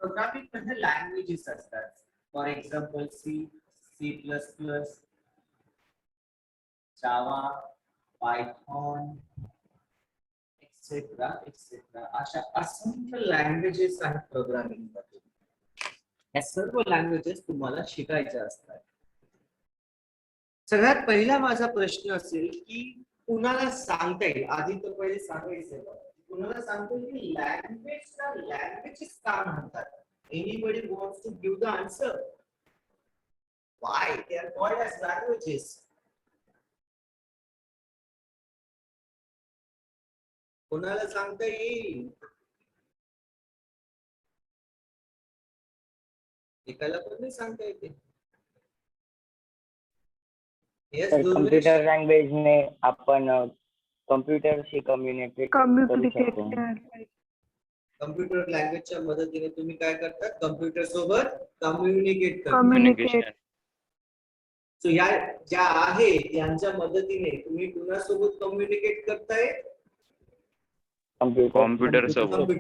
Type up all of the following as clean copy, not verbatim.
Programming मध्ये languages असतात. For example C++, Java, Python, etcetera etcetera अशा असंख्य लँग्वेजेस आहेत प्रोग्रामिंग मध्ये. या सर्व लँग्वेजेस तुम्हाला शिकायच्या असतात. सगळ्यात पहिला माझा प्रश्न असेल की कुणाला सांगता येईल, आधी तर पहिले सांगायचं कुणाला सांगता येईल की लँग्वेजला लँग्वेजेस का म्हणतात? Anybody wants to give the answer why they are called as languages? कोणाला सांगता येईल? एकाला पण नाही सांगता येते. कम्प्युटर लँग्वेज ने आपण कम्प्युटरशी कम्युनिकेट करू शकतो. कम्प्युटर लँग्वेजच्या मदतीने तुम्ही काय करता? कम्प्युटर सोबत कम्युनिकेट करता. सो या ज्या आहेत यांच्या मदतीने तुम्ही कुणासोबत कम्युनिकेट करताय? कॉम्प्युटर सोबत.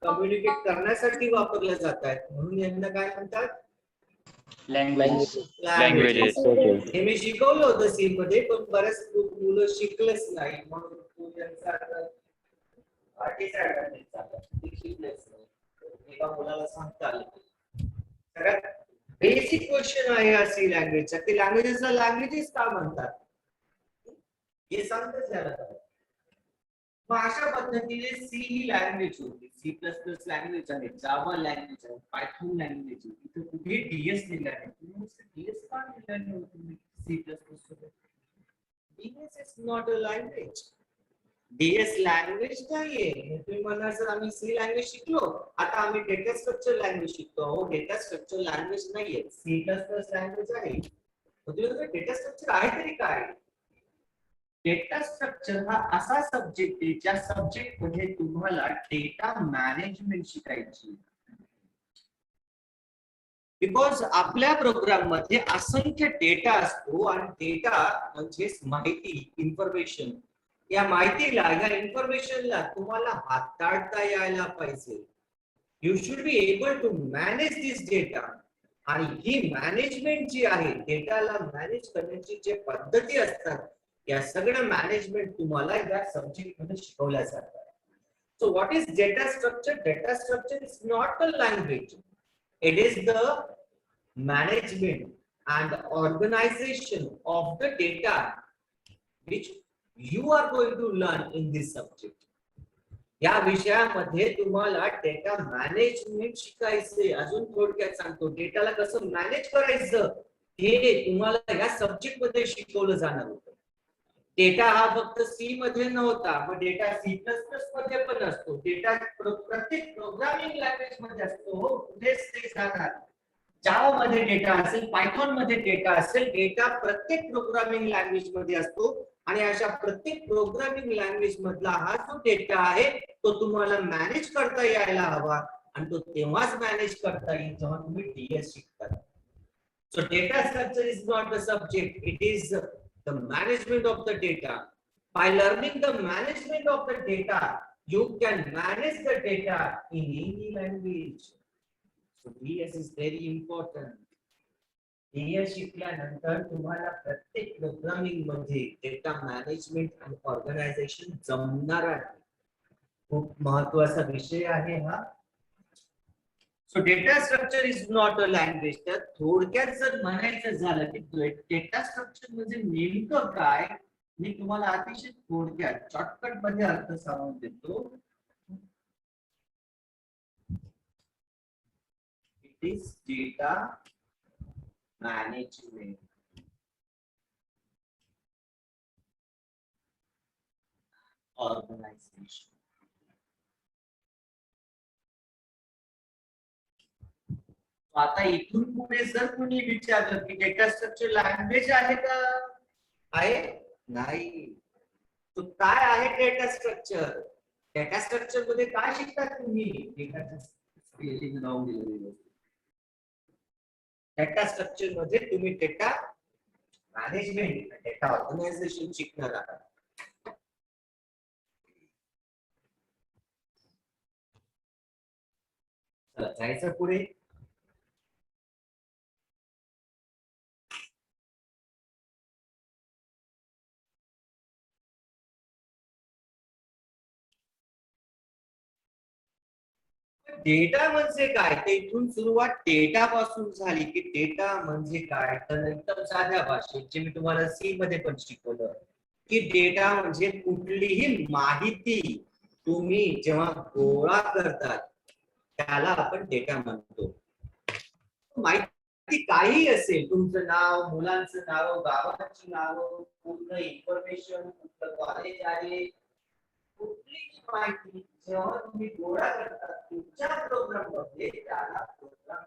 कम्युनिकेट करण्यासाठी वापरल्या जात आहेत, म्हणून यांना काय म्हणतात? लँग्वेजेस. हे मी शिकवलं होतं सी मध्ये, पण बऱ्याच मुलं शिकलेच नाही, म्हणून त्यांचा एका मुलाला सांगता आलं. सगळ्यात बेसिक क्वेश्चन आहे या सी लँग्वेजचा की लँग्वेजेसला लँग्वेजेस का म्हणतात हे सांगताच यायला पाहिजे. मग अशा पद्धतीने सी ही लँग्वेज होती, C++ लँग्वेज आहे, जावा लँग्वेज आहे, पायथॉन लँग्वेज आहे. इथे कुठे डीएस लिहिलं आहे? डीएस का लिहिलं नाही तुम्ही C++ सोबत? DS is not a language. DS language नाहीये. तुम्ही म्हणा सर आम्ही सी लँग्वेज शिकलो, आता आम्ही डेटा स्ट्रक्चर लँग्वेज शिकतो. हो, डेटा स्ट्रक्चर लँग्वेज नाहीये, C++ लँग्वेज आहे. डेटा स्ट्रक्चर आहे तरी काय? डेटा स्ट्रक्चर हा असा सब्जेक्ट आहे ज्या सब्जेक्ट मध्ये तुम्हाला डेटा मॅनेजमेंट शिकायची. बिकॉज आपल्या प्रोग्राम मध्ये असंख्य डेटा असतो आणि डेटा म्हणजे माहिती, इन्फॉर्मेशन. या माहितीला, या इन्फॉर्मेशनला तुम्हाला हाताळता यायला पाहिजे. You should be able to manage this data. आणि ही मॅनेजमेंट जी आहे, डेटाला मॅनेज करण्याची जे पद्धती असतात, या सगळं मॅनेजमेंट तुम्हाला या सब्जेक्ट मध्ये शिकवल्या जातात. So what is data structure? Data structure is not a language. It is the management and organisation of the data which you are going to learn in this subject. या विषयामध्ये तुम्हाला data management शिकायचे. अजून थोडक्यात सांगतो, डेटाला कसं manage करायचं हे तुम्हाला या सब्जेक्ट मध्ये शिकवलं जाणार होतं. डेटा हा फक्त सी मध्ये नव्हता, पण डेटा C++ मध्ये पण असतो. डेटा प्रत्येक प्रोग्रामिंग लँग्वेज मध्ये असतो. कुठेच ते जाणार. जावा मध्ये डेटा असेल, पायथॉन मध्ये डेटा असेल. डेटा प्रत्येक प्रोग्रामिंग लँग्वेज मध्ये असतो आणि अशा प्रत्येक प्रोग्रामिंग लँग्वेज मधला हा जो डेटा आहे तो तुम्हाला मॅनेज करता यायला हवा. आणि तो तेव्हाच मॅनेज करता येईल जेव्हा तुम्ही डीएस शिकता. So data structure is not the subject, it is the management of the data. By learning the management of the data you can manage the data in any language. So DS is very important. DS शिकल्यानंतर तुम्हाला प्रत्येक programming मध्ये data management आणि organisation जमणार आहे. खूप महत्त्वाचा विषय आहे हा. So data structure is not a language. तर थोडक्यात जर म्हणायचं झालं की डेटा स्ट्रक्चर म्हणजे नेमकं काय, मी तुम्हाला अतिशय थोडक्यात शॉर्टकट मध्ये अर्थ सांगून देतो. It is data management. Organisation. आता इथून पुढे जर कोणी विचारलं की डेटा स्ट्रक्चर लँग्वेज आहे का, आहे नाही. तो काय आहे डेटा स्ट्रक्चर? डेटा स्ट्रक्चर मध्ये काय शिकतात तुम्ही? डेटा स्ट्रक्चर मध्ये तुम्ही डेटा मॅनेजमेंट, डेटा ऑर्गनायझेशन शिकणार आहात. जायचं पुढे. डेटा म्हणजे काय, ते इथून सुरुवात डेटा पासून झाली की डेटा म्हणजे काय, तर एकदम साध्या भाषेत जे मी तुम्हाला सी मध्ये पण शिकवलं की डेटा म्हणजे कुठलीही माहिती तुम्ही जेव्हा गोळा करतात त्याला आपण डेटा म्हणतो. माहिती काही असेल, तुमचं नाव, मुलांचं नाव, गावाची नाव, पूर्ण इन्फॉर्मेशन, कुठलं कॉलेज आहे, कुठलीही माहिती जेव्हा तुम्ही गोळा करता तुमच्या प्रोग्राम मध्ये त्याला प्रोग्राम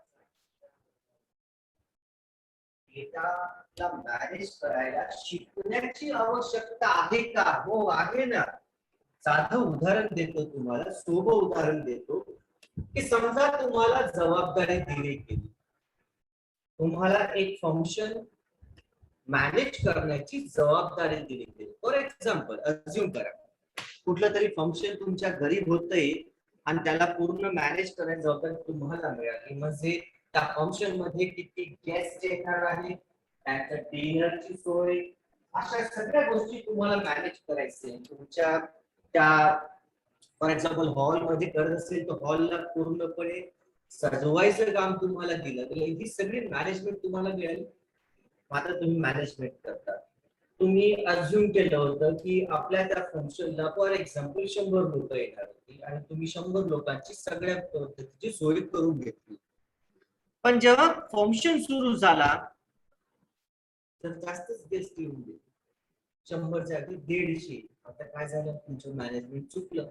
डेटाला मॅनेज करायला शिकण्याची आवश्यकता आहे का? हो आहे ना. साधं उदाहरण देतो तुम्हाला, सोपं उदाहरण देतो की समजा तुम्हाला जबाबदारी दिली गेली, तुम्हाला एक फंक्शन मॅनेज करण्याची जबाबदारी दिली गेली. फॉर एक्झाम्पल अज्युम करा कुठलं तरी फंक्शन तुमच्या घरी होतंय आणि त्याला पूर्ण मॅनेज करण्याची जबाबदारी तुम्हाला मिळाली, म्हणजे त्या फंक्शन मध्ये किती गेस्ट येणार आहे, त्यांच्या डिनरची सोय, अशा सगळ्या गोष्टी तुम्हाला मॅनेज करायचे. तुमच्या त्या फॉर एक्झाम्पल हॉल मध्ये करत असेल तर हॉलला पूर्णपणे सजवायचं काम तुम्हाला दिलं, तर ही सगळी मॅनेजमेंट तुम्हाला मिळाली. आता तुम्ही मॅनेजमेंट करता. तुम्ही अज्युम केलं होतं की आपल्या त्या फंक्शनला फॉर एक्झाम्पल 100 लोक येणार होती आणि तुम्ही 100 लोकांची सगळ्या पद्धतीची सोय करून घेतली. पण जेव्हा फंक्शन सुरू झाला तर जास्तच गेस्ट येऊन गेले, 100च्या आधी 150. आता काय झालं, तुमचं मॅनेजमेंट चुकलं.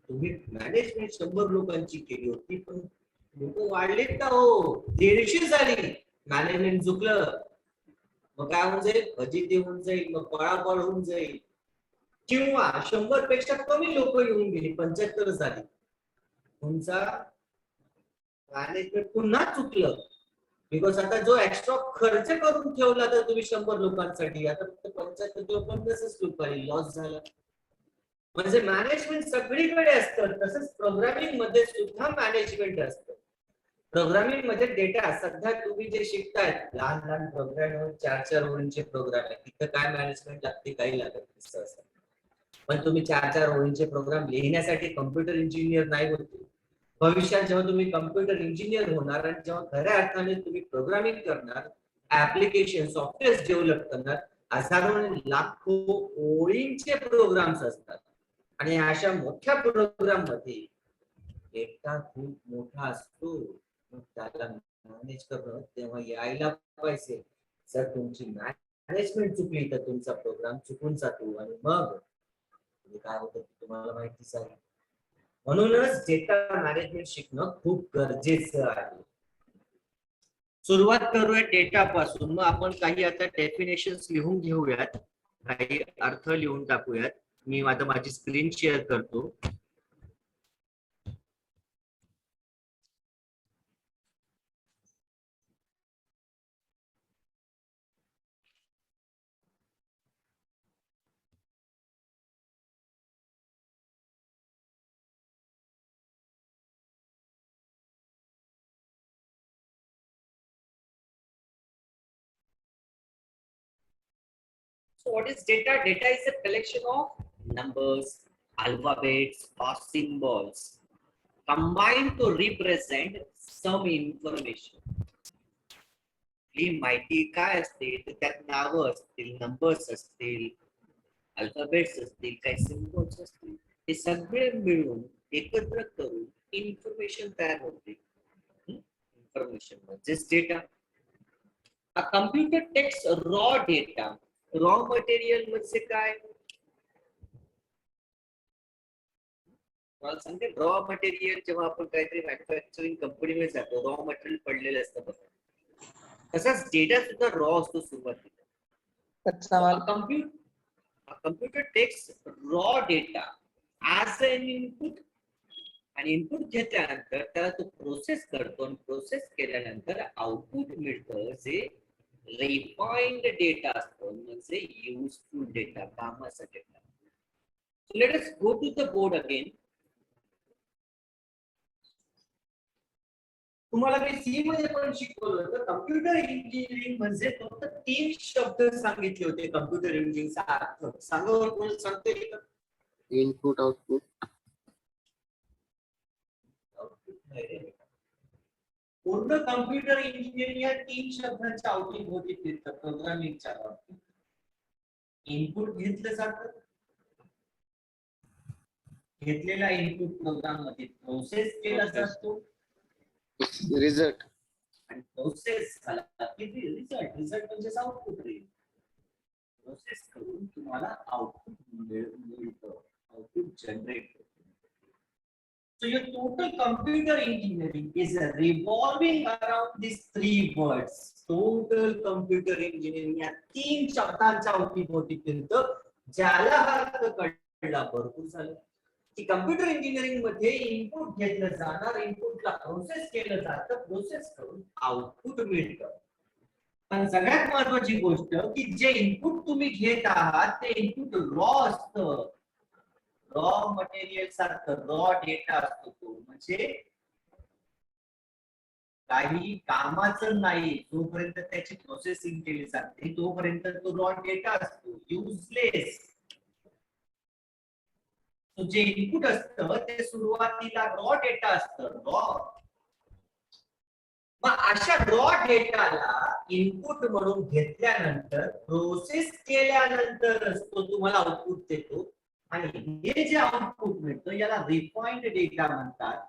तुम्ही मॅनेजमेंट 100 लोकांची केली होती पण लोक वाढलेत का? हो, 150 झाली, मॅनेजमेंट चुकलं. मग काय होऊन जाईल, फजिती होऊन जाईल, मग पळापळ होऊन जाईल. किंवा 100 पेक्षा कमी लोक येऊन गेली, 75 झाली, तुमचा मॅनेजमेंट पुन्हा चुकलं. बिकॉज आता जो एक्स्ट्रा खर्च करून ठेवला तर तुम्ही 100 लोकांसाठी, आता फक्त 75 किंवा 50 लोकांनी लॉस झाला. म्हणजे मॅनेजमेंट सगळीकडे असतं. तसंच प्रोग्रामिंग मध्ये सुद्धा मॅनेजमेंट असतं. प्रोग्रामिंग मध्ये डेटा, सध्या तुम्ही जे शिकताय लहान लहान प्रोग्राम, 4-4 ओळींचे प्रोग्राम आहे, तिथं काय मॅनेजमेंट लागते, काही लागत नाही. पण तुम्ही 4-4 ओळींचे प्रोग्राम लिहिण्यासाठी कम्प्युटर इंजिनियर नाही होते. भविष्यात जेव्हा तुम्ही कम्प्युटर इंजिनियर होणार आणि जेव्हा खऱ्या अर्थाने तुम्ही प्रोग्रामिंग करणार, ऍप्लिकेशन सॉफ्टवेअर डेव्हलप करणार, हजारो आणि लाखो ओळींचे प्रोग्राम्स असतात आणि अशा मोठ्या प्रोग्राम मध्ये डेटा खूप मोठा असतो. मग त्याला मॅनेज करणं तेव्हा यायला पाहिजे. जर तुमची मॅनेजमेंट चुकली तर तुमचा प्रोग्राम चुकून जातो आणि मग काय होतं तुम्हाला माहितीच आहे. म्हणूनच डेटा मॅनेजमेंट शिकणं खूप गरजेचं आहे. सुरुवात करूया डेटा पासून. मग आपण काही आता डेफिनेशन्स लिहून घेऊयात, काही अर्थ लिहून टाकूयात. मी आता माझी स्क्रीन शेअर करतो. So what is data? Data is a collection of numbers, alphabets, or symbols combined to represent some information. ही माहिती काय असते तर त्यात नावं असतील, नंबर्स असतील, अल्फाबेट्स असतील, काही सिम्बॉल्स असतील, हे सगळे मिळून एकत्र करून इन्फॉर्मेशन तयार होते. इन्फॉर्मेशन म्हणजेच data. A computer takes raw data. Raw material म्हणजे काय? मला सांगते, रॉ मटेरियल जेव्हा आपण काहीतरी मॅन्युफॅक्चरिंग कंपनीमध्ये जातो, रॉ मटेरियल पडलेलं असतं बघा. तसाच डेटा सुद्धा रॉ असतो सुरुवातीला. Computer takes raw data as an input, आणि इनपुट घेतल्यानंतर त्याला तो प्रोसेस करतो आणि प्रोसेस केल्यानंतर आउटपुट मिळतं जे रिफाइंड डेटा असतो, म्हणजे युजफुल डेटा, कामाचा data. So let us go to the board again. तुम्हाला मी सी मध्ये पण शिकवलं होतं. कम्प्युटर इंजिनिअरिंग म्हणजे फक्त 3 शब्द सांगितले होते कम्प्युटर इंजिनिअरिंगचा अर्थ. सांगा बरं, कोणी सांगते का? Input output. पूर्ण कम्प्युटर इंजिनिअरिंग या 3 शब्दांच्या अवतीभोवती फिरतं प्रोग्रामिंगच्या बाबतीत. इनपुट घेतलं जातं, घेतलेला इनपुट प्रोग्राम मध्ये प्रोसेस केला जातो रिझल्ट. आणि प्रोसेस झाला की रिझल्ट म्हणजे आउटपुट येईल. प्रोसेस करून तुम्हाला आउटपुट मिळतं, आउटपुट जनरेट होतं. So your total computer engineering is revolving around these 3 words. Total computer engineering या 3 शब्दांच्या अवतीभोवती फिरतं. ज्याला अर्थ कळला भरपूर झालं की कम्प्युटर इंजिनिअरिंग मध्ये इनपुट घेतलं जाणार, इनपुटला प्रोसेस केलं जातं, प्रोसेस करून आउटपुट मिळतं. पण सगळ्यात महत्त्वाची गोष्ट की जे इनपुट तुम्ही घेत आहात ते इनपुट रॉ असतं. रॉ मटेरियल सारखं रॉ डेटा असतो तो, म्हणजे काही कामाचं नाही. जोपर्यंत त्याची प्रोसेसिंग केली जाते तोपर्यंत तो रॉ डेटा असतो, युजलेस. तो जे इनपुट असतं ते सुरुवातीला रॉ डेटा असतं, रॉ. मग अशा रॉ डेटाला इनपुट म्हणून घेतल्यानंतर प्रोसेस केल्यानंतरच तो तुम्हाला आउटपुट देतो. आणि हे जे आउटपुट मिळतं याला रिफाइंड डेटा म्हणतात,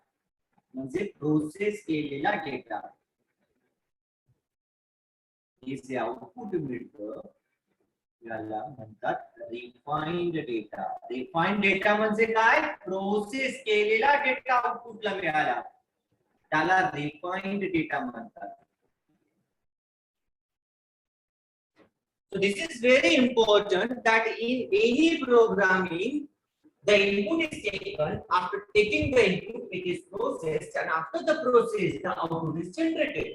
म्हणजे प्रोसेस केलेला डेटा. हे जे आउटपुट मिळतं याला म्हणतात रिफाइंड डेटा. रिफाइंड डेटा म्हणजे काय? प्रोसेस केलेला डेटा आउटपुटला मिळाला, त्याला रिफाइंड डेटा म्हणतात. So this is very important that in any programming, the input is taken. After taking the input, it is processed, and after the process, the output is generated.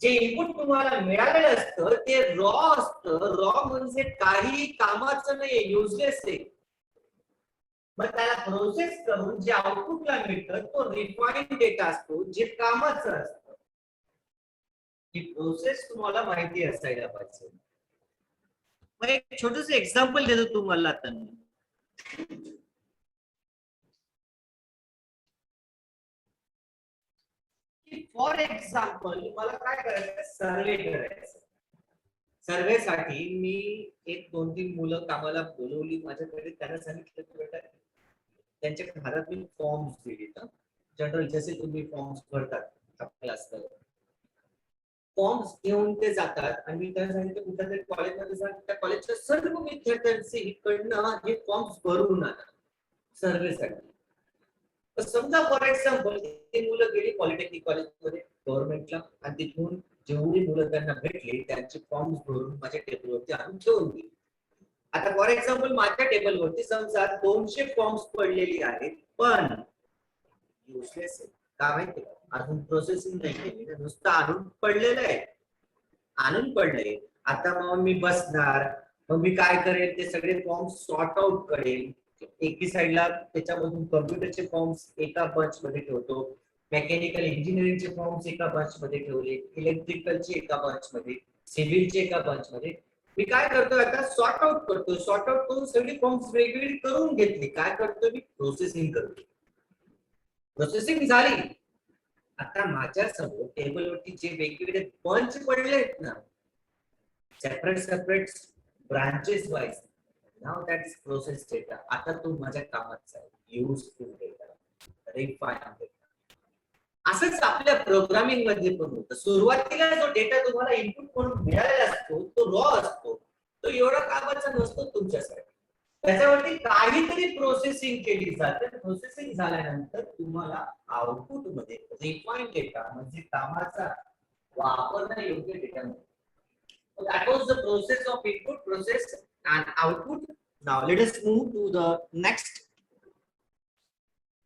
जे input तुम्हाला मिळालेलं असतं ते raw असतं. Raw म्हणजे काही कामाचं नाही, युजलेस आहे. मग त्याला प्रोसेस करून जे आउटपुटला मिळतं तो रिफाइंड डेटा असतो, जे कामाचं असतं. ही प्रोसेस तुम्हाला माहिती असायला पाहिजे. मग एक छोटस एक्झाम्पल देतो तुम्हाला आता. फॉर एक्झाम्पल मला काय करायचं, सर्वे करायचं. सर्वेसाठी मी 1-2-3 मुलं कामाला बोलवली माझ्याकडे. त्यांना सांगितलं बेटा त्यांच्या हातात मी फॉर्म्स दिले, जनरल जसे तुम्ही फॉर्म्स भरतात आपल्या असतात, फॉर्म्स घेऊन ते जातात. आणि मी त्यांना सांगितलं कुठल्या तरी कॉलेजमध्ये जा, त्या कॉलेजच्या सर्व विद्यार्थ्यांचे इकडनं हे फॉर्म्स भरून आणा सर्वेसाठी. तर समजा फॉर एक्झाम्पल ते मुलं गेली पॉलिटेक्निक कॉलेजमध्ये गव्हर्नमेंटला, आणि तिथून जेवढी मुलं त्यांना भेटली त्यांचे फॉर्म्स भरून माझ्या टेबलवरती आणून ठेवून दिले. आता फॉर एक्झाम्पल माझ्या टेबलवरती समजा 200 फॉर्म्स पडलेली आहेत, पण युजलेस आहे. का माहिती का? अजून प्रोसेसिंग नाही केली, नुसतं आणून पडलेलं आहे, आणून पडलंय. आता मग मी बसणार, मग मी काय करेल, ते सगळे फॉर्म्स सॉर्ट आउट करेल. एकी साईडला त्याच्यामधून कम्प्युटरचे फॉर्म्स एका बंच मध्ये ठेवतो, मेकॅनिकल इंजिनिअरिंगचे फॉर्म्स एका बंच मध्ये ठेवले, इलेक्ट्रिकलचे एका बंच मध्ये, सिव्हिलचे एका बंच मध्ये. मी काय करतोय आता, सॉर्ट आउट करतो. सॉर्ट आउट करून सगळी फॉर्म्स वेगवेगळी करून घेतली. काय करतोय मी, प्रोसेसिंग करतो. प्रोसेसिंग झाली. आता माझ्या समोर टेबलवरती जे वेगवेगळे बंच पडले आहेत ना, separate branches wise, now that is process data. आता तो माझ्या कामाचा आहे, युजफुल डेटा, रिफाइंड डेटा. असंच आपल्या प्रोग्रामिंग मध्ये पण होतं. सुरुवातीला जो डेटा तुम्हाला इनपुट म्हणून मिळालेला असतो तो रॉ असतो, तो एवढा कामाचा नसतो तुमच्यासाठी. त्याच्यावरती काहीतरी प्रोसेसिंग केली जाते. प्रोसेसिंग झाल्यानंतर तुम्हाला आउटपुट मध्ये रिफाइंड डेटा म्हणजे कामाचा वापरण्यायोग्य डेटा मिळतो. That was the process of input, process and output. Now let us move to the next.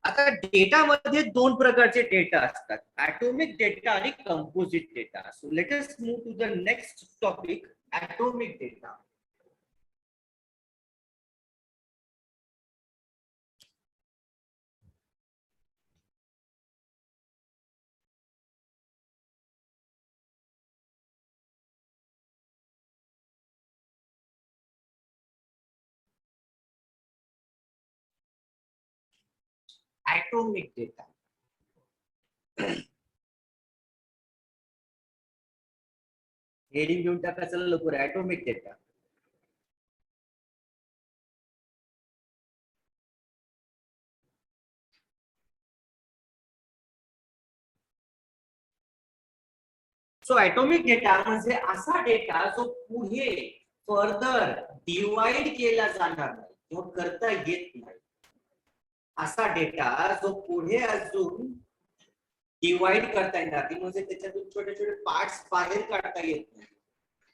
आता डेटा मध्ये 2 प्रकारचे डेटा असतात, ॲटॉमिक डेटा आणि composite data. So let us move to the next topic, atomic data. Atomic data. Heading घेऊन टाका चला लवकर, atomic data. So atomic data म्हणजे असा डेटा जो पुढे फर्दर डिवाइड केला जाणार नाही किंवा करता येत नाही. असा डेटा जो पुढे अजून डिवाइड करता येणार नाही, म्हणजे त्याच्यातून छोटे छोटे पार्ट्स बाहेर काढता येत नाही,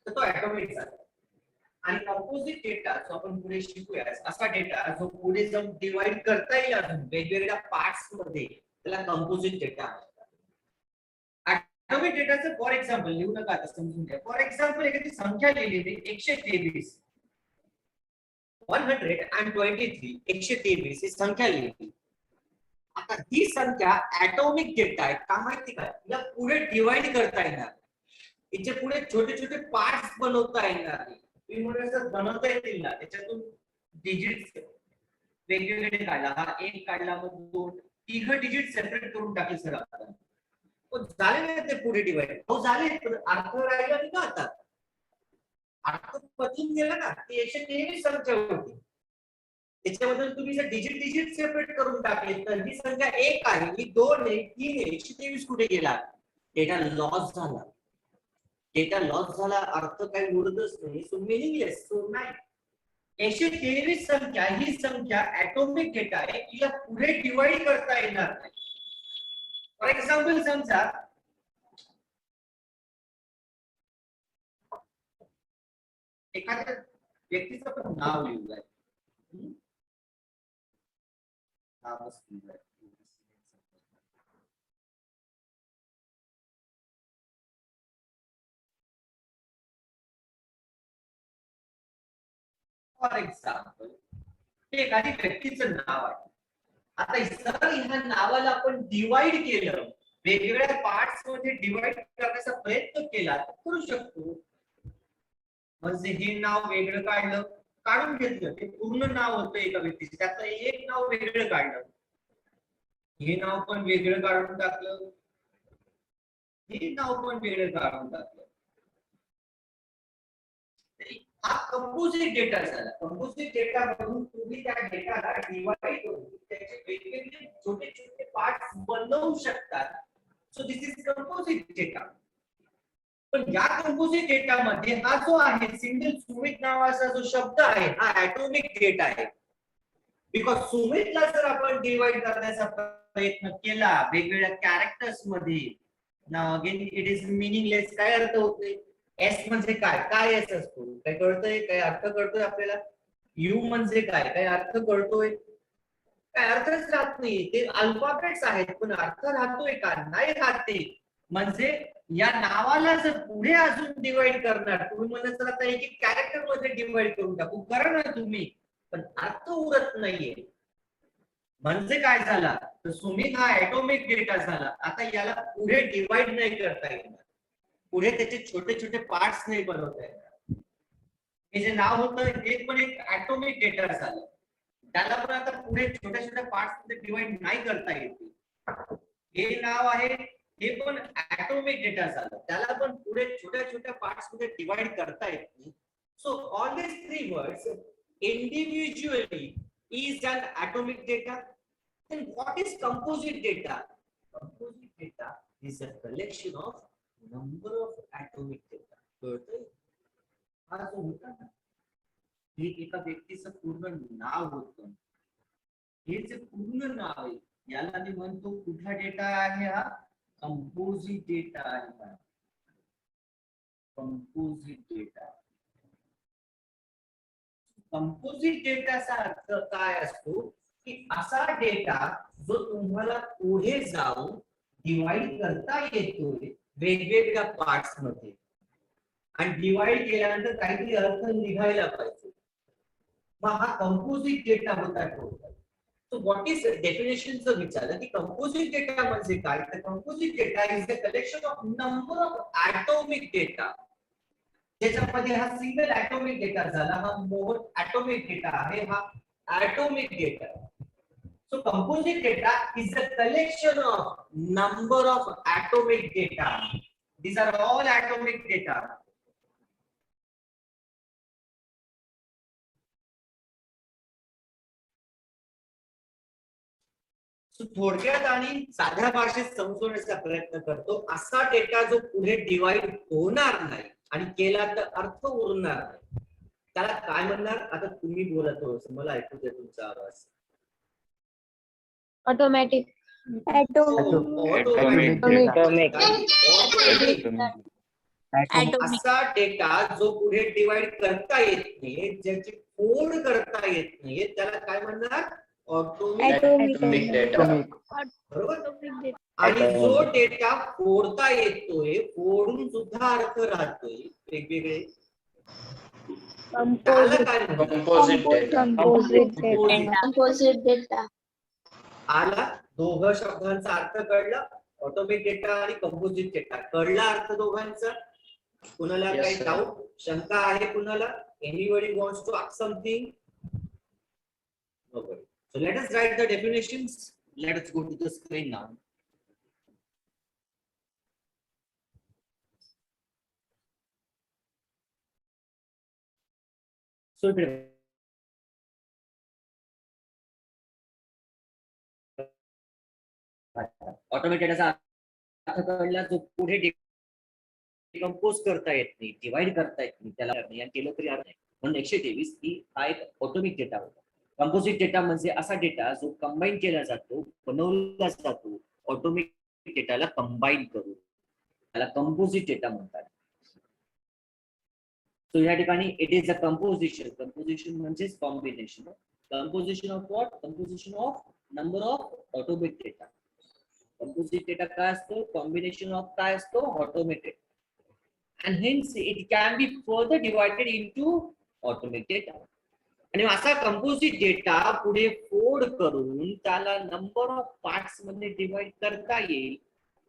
तर तो ऍटॉमिक झाला. आणि कंपोजिट डेटा जो आपण पुढे शिकूया, असा डेटा जो पुढे जाऊन डिवाइड करता येईल अजून वेगवेगळ्या पार्ट्स मध्ये, त्याला कंपोजिट डेटा म्हणतात. ऍटॉमिक डेटाचं फॉर एक्झाम्पल लिहू नका, आता समजून घ्या. फॉर एक्झाम्पल एखादी संख्या लिहिलेली 123, 123, 123 ही संख्या लिहिली. आता ही संख्या ऍटॉमिक डेटा आहे का माहिती का? या पुढे डिवाइड करता येणार, याचे पुढे छोटे छोटे पार्ट्स बनवता येणार. तुम्ही म्हणून बनवता येतील ना, त्याच्यातून डिजिट्स वेगवेगळे काढला, हा एक काढला, मग दोन, तिघ डिजिट सेपरेट करून टाकले सर आपण. झाले नाही ते पुढे डिवाइड, हो झाले, पण अर्थ राहिला नाही का? आता अर्थ बदलून गेला ना. ती 123 संख्या होती, त्याच्याबद्दल तुम्ही जर डिजिट डिजिट सेपरेट करून टाकले तर ही संख्या एक आहे, ही दोन आहे, तीन आहे, 123 कुठे गेला? डेटा लॉस झाला. डेटा लॉस झाला, अर्थ काही उरतच नाही, सो मिनिंगलेस. सो नाही, 123 संख्या ही संख्या ऍटॉमिक डेटा आहे, तिला पुढे डिवाइड करता येणार नाही. फॉर एक्झाम्पल समजा एखाद्या व्यक्तीचं पण नाव लिहिलंय, नावच लिहिलंय. फॉर एक्झाम्पल एखादी व्यक्तीचं नाव आहे. आता सर ह्या नावाला आपण डिवाइड केलं, वेगवेगळ्या पार्ट्स मध्ये डिवाइड करण्याचा प्रयत्न केला तर करू शकतो. म्हणजे हे नाव वेगळं काढलं, काढून घेतलं, ते पूर्ण नाव होतं एका व्यक्तीचं, त्यातलं एक नाव वेगळं काढलं, हे नाव पण वेगळं काढून टाकलं, हे नाव पण वेगळं काढून टाकलं. हा कंपोजिट डेटा झाला. कंपोजिट डेटा मधून तुम्ही त्या डेटाला डिवाइड करून त्याचे वेगवेगळे छोटे छोटे पार्ट्स बनवू शकतात. So this is composite data. पण या कंपोजिट डेटा मध्ये हा जो आहे सिंगल सुमित नावाचा जो शब्द आहे, हा ऍटॉमिक डेटा आहे. बिकॉज सुमितला जर आपण डिवाइड करण्याचा प्रयत्न केला वेगवेगळ्या कॅरेक्टर्स मध्ये, now again it is meaningless. काय अर्थ होत नाही. एस म्हणजे काय, काय एस असतो, काय कळतंय, काय अर्थ कळतोय आपल्याला? यू म्हणजे काय, काय अर्थ कळतोय? काय अर्थच राहत नाही. ते अल्फाबेट्स आहेत, पण अर्थ राहतोय का? नाही राहते. म्हणजे या नावाला जर पुढे अजून डिवाइड करणार, तुम्ही म्हणत तर आता एक एक कॅरेक्टर मध्ये डिवाइड करून टाकू, करा ना तुम्ही, पण अर्थ उरत नाहीये. म्हणजे काय झाला तर सुमित हा ऍटॉमिक डेटा झाला. आता याला पुढे डिवाइड नाही करता येणार, पुढे त्याचे छोटे छोटे पार्ट्स नाही बनवता येणार. हे जे नाव होतं हे पण एक ऍटॉमिक डेटा झालं, त्याला पण आता पुढे छोट्या छोट्या पार्ट्स मध्ये डिवाइड नाही करता येते. हे नाव आहे, हे पण ऍटॉमिक डेटा झालं, त्याला पण पुढे छोट्या छोट्या पार्ट्स मध्ये डिवाइड करता येत नाही. So all these three words individually is an atomic data. Then what is composite data? Composite data is a collection of number of atomic data. कळतंय? हा जो होता ना, हे एका व्यक्तीचं पूर्ण नाव होतं, हे जे पूर्ण नाव आहे याला मी म्हणतो कुठला डेटा आहे? हा कंपोजिट डेटा आहे. Composite data. कंपोजिट डेटाचा अर्थ काय असतो की असा डेटा जो तुम्हाला पुढे जाऊन डिवाइड करता येतोय वेगवेगळ्या पार्ट्स मध्ये, आणि डिवाइड केल्यानंतर काहीतरी अर्थ निघायला पाहिजे, मग हा कंपोजिट डेटा होता. सो व्हॉट इज डेफिनेशनचं विचारलं की कंपोजिट डेटा म्हणजे काय, तर composite data is the collection of number of atomic data. ज्याच्यामध्ये हा सिंगल ऍटॉमिक डेटा झाला, हा मोर ऍटॉमिक डेटा आहे, हा atomic data. So composite data is a collection of number of atomic data. These are all atomic data. So थोडक्यात आणि साध्या भाषेत समजवण्याचा प्रयत्न करतो असा डेटा जो पुढे डिवाइड होणार नाही आणि केला तर अर्थ उरणार नाही त्याला काय म्हणणार आता तुम्ही बोलत हो मला ऐकू दे तुमचा आवाज ऑटोमॅटिक असा डेटा जो पुढे डिवाइड करता येत नाही ज्याची फोड करता येत नाही त्याला काय म्हणणार Atomic data. बरोबर आणि जो डेटा फोडता येतोय फोडून सुद्धा अर्थ राहतोय वेगवेगळे त्याला काय म्हणतात Composite data. आला दोघं शब्दांचा अर्थ कळला ऑटोमेट डेटा आणि कंपोजिट डेटा कळला अर्थ दोघांचा कुणाला Yes, काही sir. डाऊट शंका आहे कुणाला anybody wants to ask something nobody So let us write the definitions. Let us go to the screen now. So automated असा अर्थ कळला जो पुढे डिकम्पोज करता येत नाही डिवाइड करता येत नाही त्याला नाही आणि केलं तरी अर्थ नाही म्हणून 123 ही हा एक ऑटोमिक डेटा होता कंपोजिट डेटा म्हणजे असा डेटा जो कंबाईन केला जातो बनवला जातो ऑटोमिक डेटाला कंबाईन करून त्याला कंपोजिट डेटा म्हणतात सो या ठिकाणी इट इज अ कंपोजिशन म्हणजे combination composition of what composition of number of atomic data composite data काय असतो कॉम्बिनेशन ऑफ काय असतो automated and hence it can be further divided into automatic data आणि असा कंपोजिट डेटा पुढे फोड करून त्याला नंबर ऑफ पार्ट्स मध्ये डिवाइड करता येईल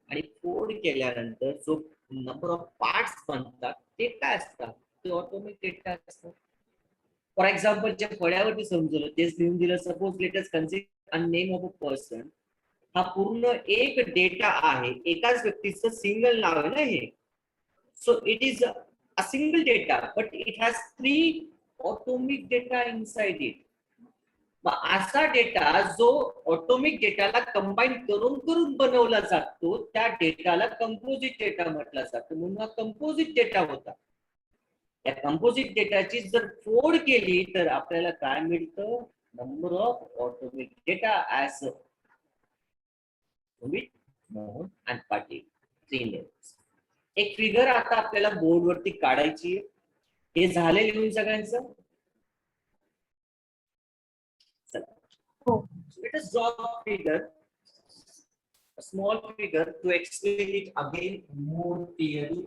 आणि फोड केल्यानंतर जो नंबर ऑफ पार्ट्स बनतात ते काय असतात ते ऑटोमेटेड डेटा असतात फॉर एक्झाम्पल जे फळ्यावरती समजलं तेच लिहून दिलं suppose let us consider a name of a person हा पूर्ण एक डेटा आहे एकाच व्यक्तीचं सिंगल नाव आहे ना हे So it is a single data, but it has 3 atomic data inside it. मग असा डेटा जो ऑटोमिक डेटाला कंबाईन करून बनवला जातो त्या डेटाला कंपोजिट डेटा म्हटला जातो म्हणून हा कंपोजिट डेटा होता या कंपोजिट डेटाची जर फोड केली तर आपल्याला काय मिळतं number of atomic data as Mohan and Patil 3 levels. एक फिगर आता आपल्याला बोर्ड वरती काढायची हे झाले लिहून सगळ्यांचं let us draw a figure a small figure to explain it again more clearly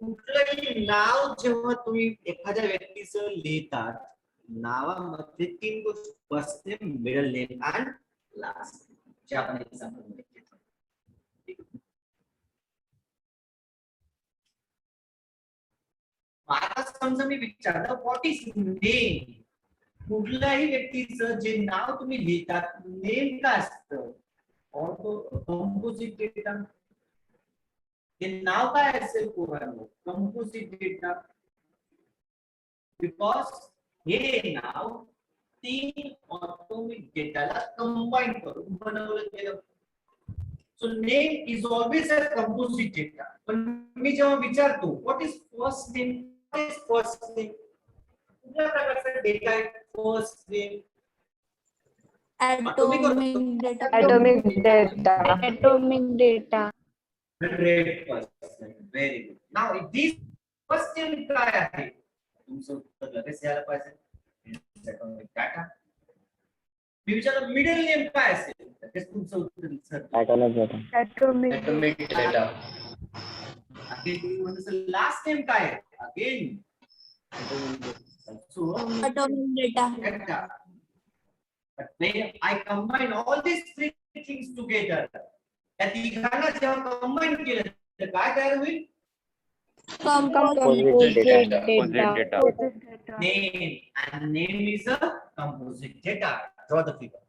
कुठलंही नाव जेव्हा तुम्ही एखाद्या व्यक्तीचं लिहितात नावामध्ये 3 गोष्टी first name middle name and last जे आपण एक्झाम्पल घेतलं आता समजा मी विचारलं व्हॉट इज नेम कुठल्याही व्यक्तीचं जे नाव तुम्ही लिहितात नेम काय असतं कंपोजिट डेटा. हे नाव काय असेल पोरांनो कंपोजिट डेटा. बिकॉज हे नाव 3 ऑटोमिक डेटाला कंबाईन करून बनवलं गेलं. So name is always a composite data. पण मी जेव्हा विचारतो what is first name, what is first name, कुठल्या प्रकारचा डेटा आहे first name. atomic data. Atomic data. Atomic data. 100%. Very good. Now this first name काय आहे तुमचं उत्तर लगेच यायला पाहिजे. atomic data. मी विचारलं मिडल नेम काय असेल लगेच तुमचं उत्तर sir. Atomic data. Atomic data. Last name काय आहे again Atomic data. But when I combine all these three things together, त्या तिघांना जेव्हा कंबाईन केलं तर काय तयार होईल. Composite data. data. Name, and name is a composite data. Draw the figure.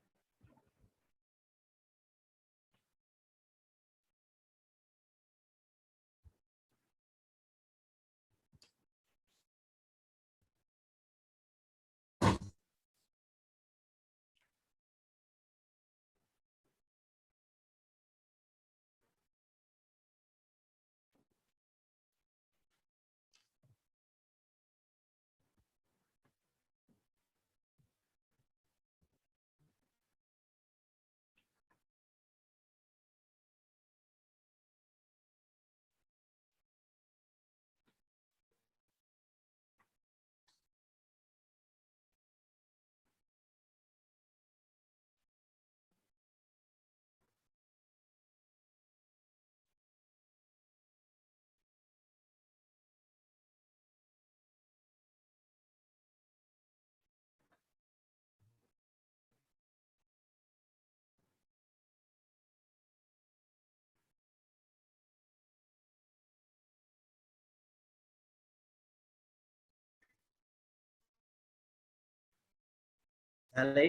झालंय.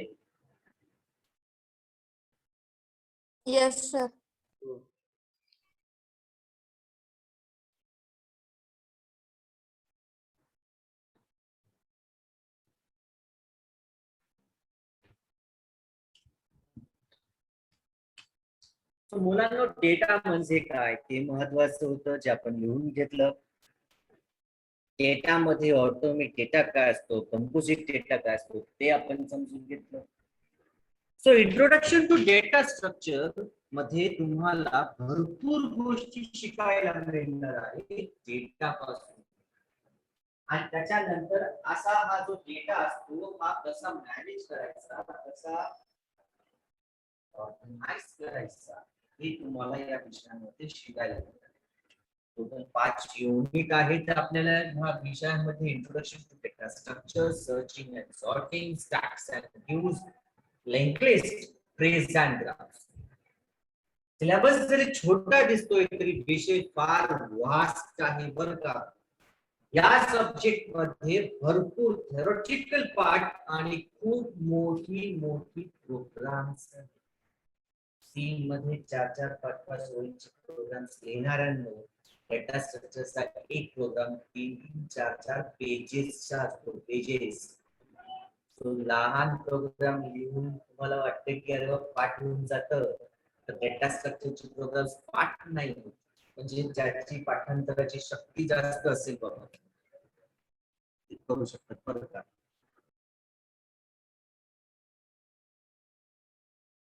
Yes, sir. मुलांना डेटा म्हणजे काय ते महत्वाचं होतं जे आपण लिहून घेतलं. डेटामध्ये ऑटोमिक डेटा काय असतो, कंपोजिट डेटा काय असतो ते आपण समजून घेतलं. So introduction to data structure मध्ये तुम्हाला भरपूर गोष्टी शिकायला मिळणार आहे डेटा पासून. आणि त्याच्यानंतर असा हा जो डेटा असतो हा कसा मॅनेज करायचा, कसा ऑर्गनाइज करायचा हे तुम्हाला या विषयामध्ये शिकायला मिळणार. टोटल 5 युनिट आहेत आपल्याला ह्या विषयामध्ये. Introduction to data structure, searching and sorting, stacks and queues, link list, trees and graphs. Syllabus जरी छोटा दिसतोय तरी विषय फार वास्ट आहे बरं का. या सब्जेक्ट मध्ये भरपूर थेरोटिकल पार्ट आणि खूप मोठी मोठी प्रोग्राम्स. सी मध्ये 4-4, 5-5 ओळीचे प्रोग्राम्स लिहिणाऱ्यांना डेटा स्ट्रक्चरचा एक प्रोग्राम 3-3, 4-4 पेजेसचा असतो. पेजेस. तो लहान प्रोग्राम लिहून तुम्हाला वाटतं की अरे पाठ होऊन जातं, तर डेटा स्ट्रक्चरचे प्रोग्राम्स पाठ नाही होत. म्हणजे ज्याची पाठांतराची शक्ती जास्त असेल बाबा करू शकतात बरं का.